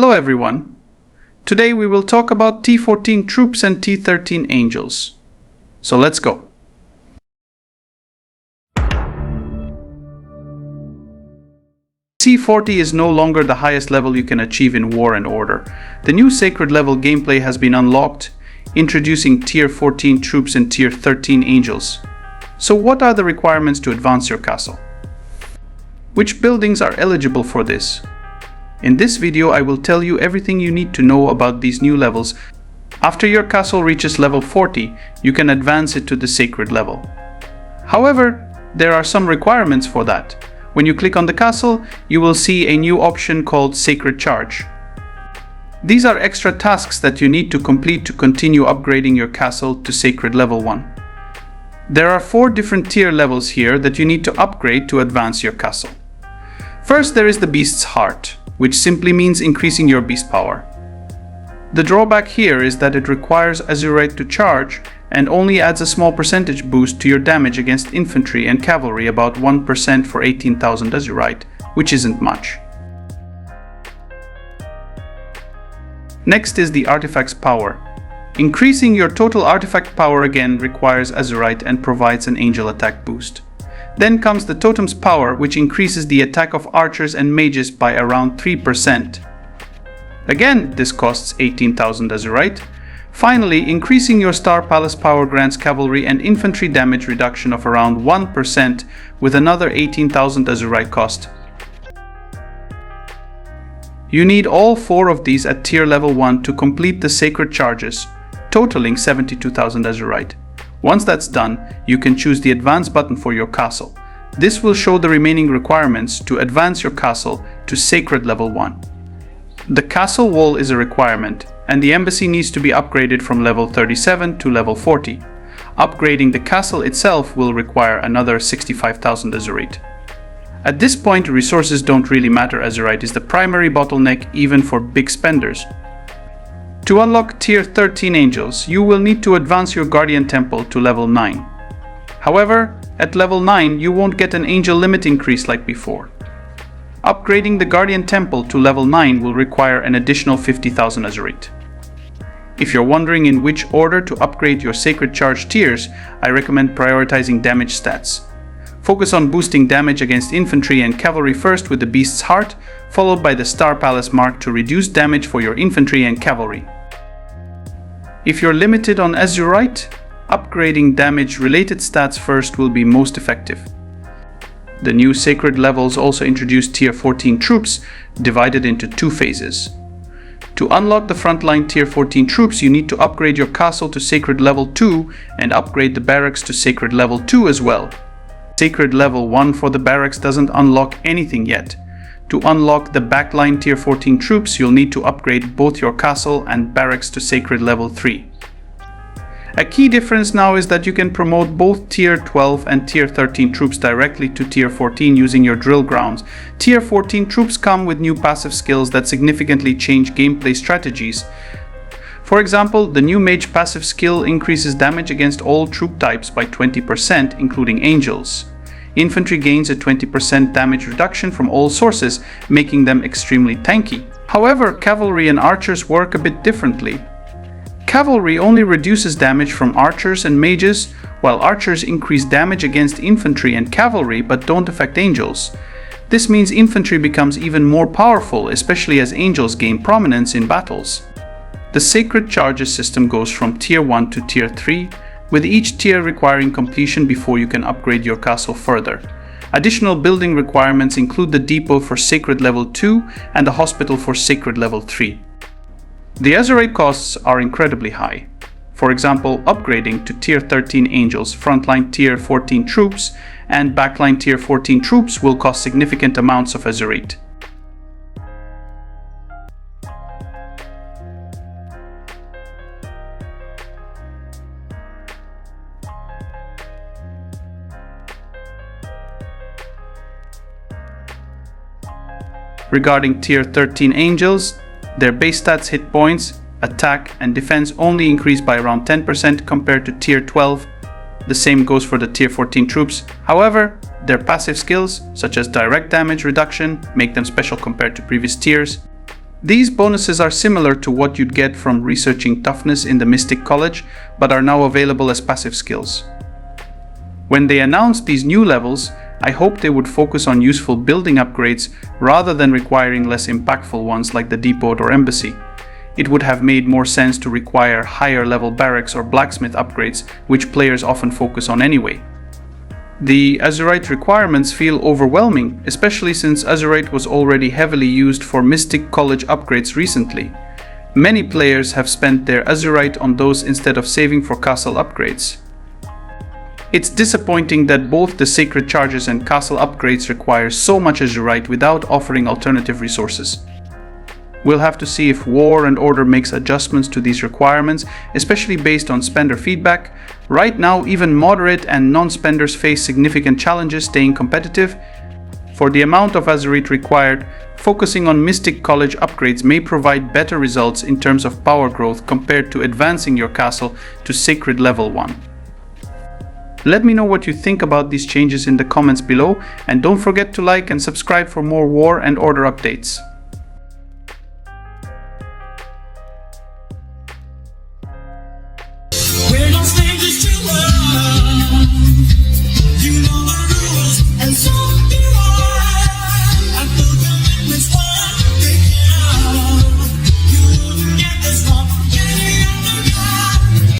Hello everyone. Today we will talk about T14 troops and T13 angels. So let's go. T40 is no longer the highest level you can achieve in War and Order. The new Sacred level gameplay has been unlocked, introducing Tier 14 troops and Tier 13 angels. So what are the requirements to advance your castle? Which buildings are eligible for this? In this video I will tell you everything you need to know about these new levels. After your castle reaches level 40, you can advance it to the Sacred level. However, there are some requirements for that. When you click on the castle, you will see a new option called Sacred Charge. These are extra tasks that you need to complete to continue upgrading your castle to Sacred level 1. There are 4 different tier levels here that you need to upgrade to advance your castle. First, there is the Beast's Heart, which simply means increasing your beast power. The drawback here is that it requires Azurite to charge and only adds a small percentage boost to your damage against infantry and cavalry, about 1% for 18,000 Azurite, which isn't much. Next is the Artifact's Power. Increasing your total artifact power again requires Azurite and provides an angel attack boost. Then comes the Totem's Power, which increases the attack of archers and mages by around 3%. Again, this costs 18,000 Azurite. Finally, increasing your Star Palace power grants cavalry and infantry damage reduction of around 1% with another 18,000 Azurite cost. You need all 4 of these at tier level 1 to complete the Sacred Charges, totaling 72,000 Azurite. Once that's done, you can choose the Advance button for your castle. This will show the remaining requirements to advance your castle to Sacred level 1. The castle wall is a requirement, and the embassy needs to be upgraded from level 37 to level 40. Upgrading the castle itself will require another 65,000 Azurite. At this point, resources don't really matter. Azurite is the primary bottleneck even for big spenders. To unlock Tier 13 angels, you will need to advance your Guardian Temple to level 9. However, at level 9 you won't get an angel limit increase like before. Upgrading the Guardian Temple to level 9 will require an additional 50,000 Azurite. If you're wondering in which order to upgrade your Sacred Charge tiers, I recommend prioritizing damage stats. Focus on boosting damage against infantry and cavalry first with the Beast's Heart, followed by the Star Palace mark to reduce damage for your infantry and cavalry. If you're limited on Azurite, upgrading damage-related stats first will be most effective. The new Sacred levels also introduce Tier 14 troops, divided into 2 phases. To unlock the frontline Tier 14 troops, you need to upgrade your castle to Sacred level 2 and upgrade the barracks to Sacred level 2 as well. Sacred level 1 for the barracks doesn't unlock anything yet. To unlock the backline Tier 14 troops, you'll need to upgrade both your castle and barracks to Sacred level 3. A key difference now is that you can promote both Tier 12 and Tier 13 troops directly to Tier 14 using your drill grounds. Tier 14 troops come with new passive skills that significantly change gameplay strategies. For example, the new Mage passive skill increases damage against all troop types by 20%, including angels. Infantry gains a 20% damage reduction from all sources, making them extremely tanky. However, cavalry and archers work a bit differently. Cavalry only reduces damage from archers and mages, while archers increase damage against infantry and cavalry but don't affect angels. This means infantry becomes even more powerful, especially as angels gain prominence in battles. The Sacred Charges system goes from Tier 1 to Tier 3, with each tier requiring completion before you can upgrade your castle further. Additional building requirements include the depot for Sacred level 2 and the hospital for Sacred level 3. The Azurite costs are incredibly high. For example, upgrading to Tier 13 angels, frontline Tier 14 troops, and backline Tier 14 troops will cost significant amounts of Azurite. Regarding Tier 13 angels, their base stats, hit points, attack and defense only increase by around 10% compared to Tier 12. The same goes for the Tier 14 troops. However, their passive skills, such as direct damage reduction, make them special compared to previous tiers. These bonuses are similar to what you'd get from researching toughness in the Mystic College, but are now available as passive skills. When they announced these new levels, I hoped they would focus on useful building upgrades rather than requiring less impactful ones like the depot or embassy. It would have made more sense to require higher level barracks or blacksmith upgrades, which players often focus on anyway. The Azurite requirements feel overwhelming, especially since Azurite was already heavily used for Mystic College upgrades recently. Many players have spent their Azurite on those instead of saving for castle upgrades. It's disappointing that both the Sacred Charges and castle upgrades require so much Azurite without offering alternative resources. We'll have to see if War and Order makes adjustments to these requirements, especially based on spender feedback. Right now, even moderate and non-spenders face significant challenges staying competitive. For the amount of Azurite required, focusing on Mystic College upgrades may provide better results in terms of power growth compared to advancing your castle to Sacred Level 1. Let me know what you think about these changes in the comments below, and don't forget to like and subscribe for more War and Order updates.